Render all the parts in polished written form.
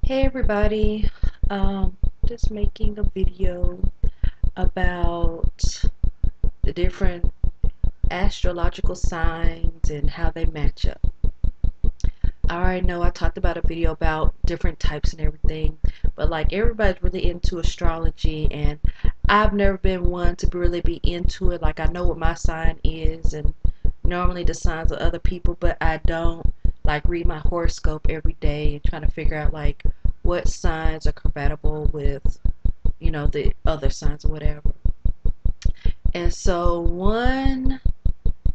Hey everybody, just making a video about the different astrological signs and how they match up. I already know I talked about a video about different types and everything, but like everybody's really into astrology and I've never been one to really be into it. Like I know what my sign is and normally the signs of other people, but I don't like read my horoscope every day and trying to figure out like what signs are compatible with the other signs or whatever. And so one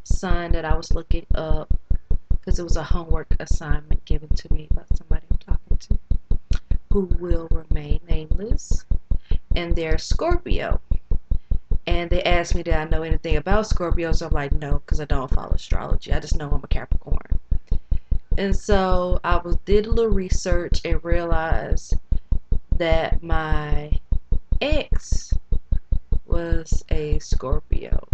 sign that I was looking up, because it was a homework assignment given to me by somebody I'm talking to who will remain nameless, and they're Scorpio. And they asked me, did I know anything about Scorpios? So I'm like, no, because I don't follow astrology. I just know I'm a Capricorn. And so did a little research and realized that my ex was a Scorpio,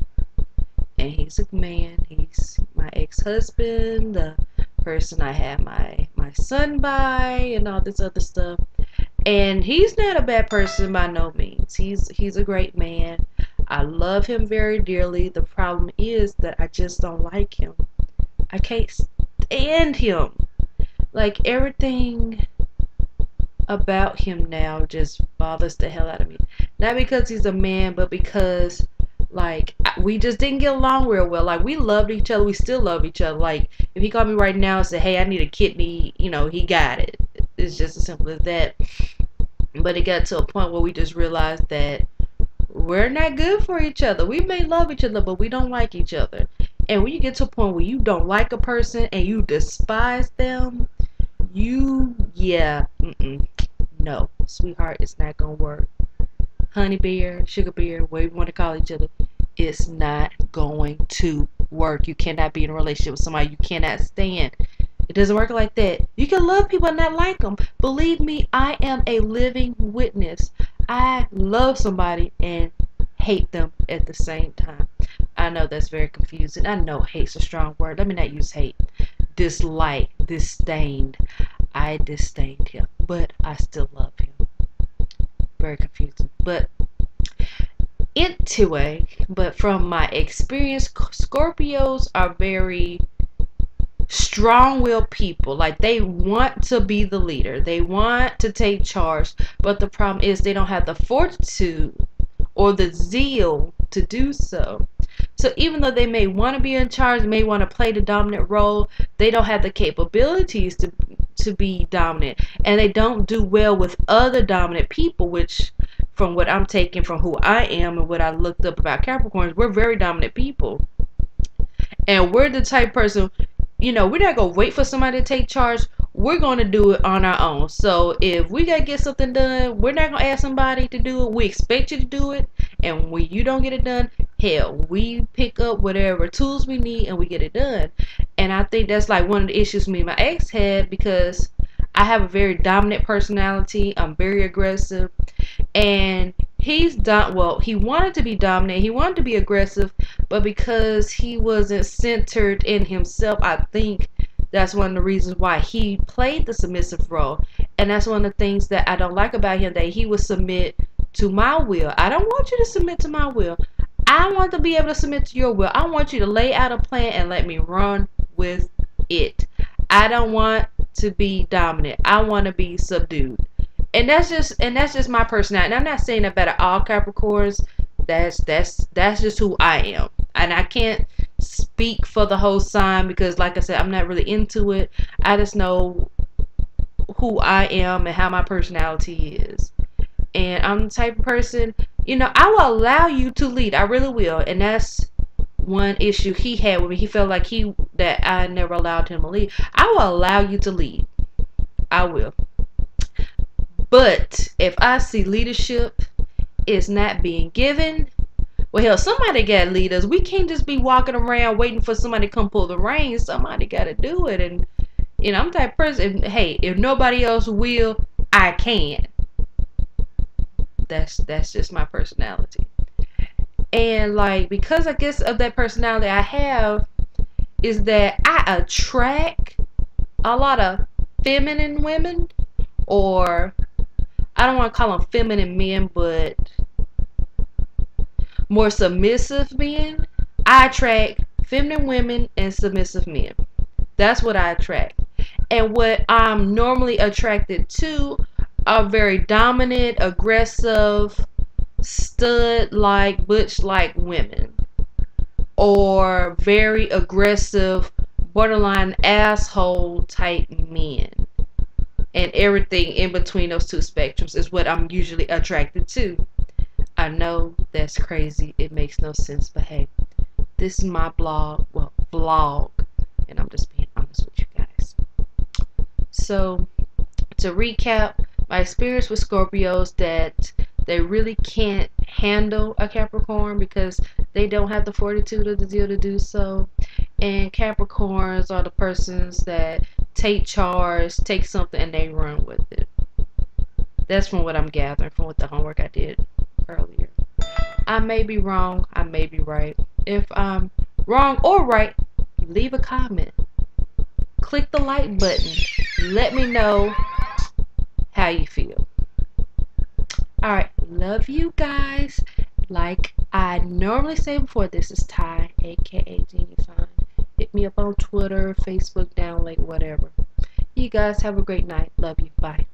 and he's a man. He's my ex-husband, the person I had my son by, and all this other stuff. And he's not a bad person by no means. He's a great man. I love him very dearly. The problem is that I just don't like him. I can't stand him. Like everything about him now just bothers the hell out of me. Not because he's a man, but because like we just didn't get along real well. Like we loved each other, we still love each other. Like if he called me right now and said, "Hey, I need a kidney," he got it. It's just as simple as that. But it got to a point where we just realized that we're not good for each other. We may love each other, but we don't like each other. And when you get to a point where you don't like a person and you despise them, no, sweetheart, it's not gonna work. Honey bear, sugar bear, whatever you want to call each other, it's not going to work. You cannot be in a relationship with somebody you cannot stand. It doesn't work like that. You can love people and not like them. Believe me, I am a living witness. I love somebody and hate them at the same time. I know that's very confusing. I know hate's a strong word. Let me not use hate. Dislike, disdained. I disdained him, but I still love him. Very confusing. But from my experience, Scorpios are very strong-willed people. Like they want to be the leader. They want to take charge, but the problem is they don't have the fortitude or the zeal to do so. So even though they may want to be in charge, may want to play the dominant role, they don't have the capabilities to be dominant, and they don't do well with other dominant people, which from what I'm taking from who I am and what I looked up about Capricorns, we're very dominant people. And we're the type person, we're not going to wait for somebody to take charge. We're going to do it on our own. So if we got to get something done, we're not going to ask somebody to do it. We expect you to do it. And when you don't get it done, hell, we pick up whatever tools we need and we get it done. And I think that's like one of the issues me and my ex had, because I have a very dominant personality. I'm very aggressive. And he wanted to be dominant. He wanted to be aggressive. But because he wasn't centered in himself, I think that's one of the reasons why he played the submissive role. And that's one of the things that I don't like about him, that he would submit to my will. I don't want you to submit to my will. I want to be able to submit to your will. I want you to lay out a plan and let me run with it. I don't want to be dominant. I want to be subdued. And that's just my personality. And I'm not saying that about all Capricorns. That's just who I am. And I can't speak for the whole sign because, like I said, I'm not really into it. I just know who I am and how my personality is. And I'm the type of person, I will allow you to lead. I really will. And that's one issue he had with me. He felt like that I never allowed him to lead. I will allow you to lead. I will. But if I see leadership is not being given, well, hell, somebody got to lead us. We can't just be walking around waiting for somebody to come pull the reins. Somebody got to do it. And, I'm the type of person, hey, if nobody else will, I can. That's just my personality. And, like, because I guess of that personality I have, is that I attract a lot of feminine women or I don't want to call them feminine men, but more submissive men. I attract feminine women and submissive men. That's what I attract. And what I'm normally attracted to are very dominant, aggressive, stud-like, butch-like women. Or very aggressive, borderline asshole type men. And everything in between those two spectrums is what I'm usually attracted to. I know that's crazy. It makes no sense, but hey, this is my vlog, and I'm just being honest with you guys. So, to recap, my experience with Scorpios, that they really can't handle a Capricorn because they don't have the fortitude of the deal to do so. And Capricorns are the persons that take charge, take something, and they run with it. That's from what I'm gathering from what the homework I did earlier. I may be wrong, I may be right. If I'm wrong or right, leave a comment. Click the like button. Let me know how you feel. Alright, love you guys. Like I normally say before, this is Tye, aka Genie Fine. Hit me up on Twitter, Facebook, Downlink, whatever. You guys have a great night. Love you. Bye.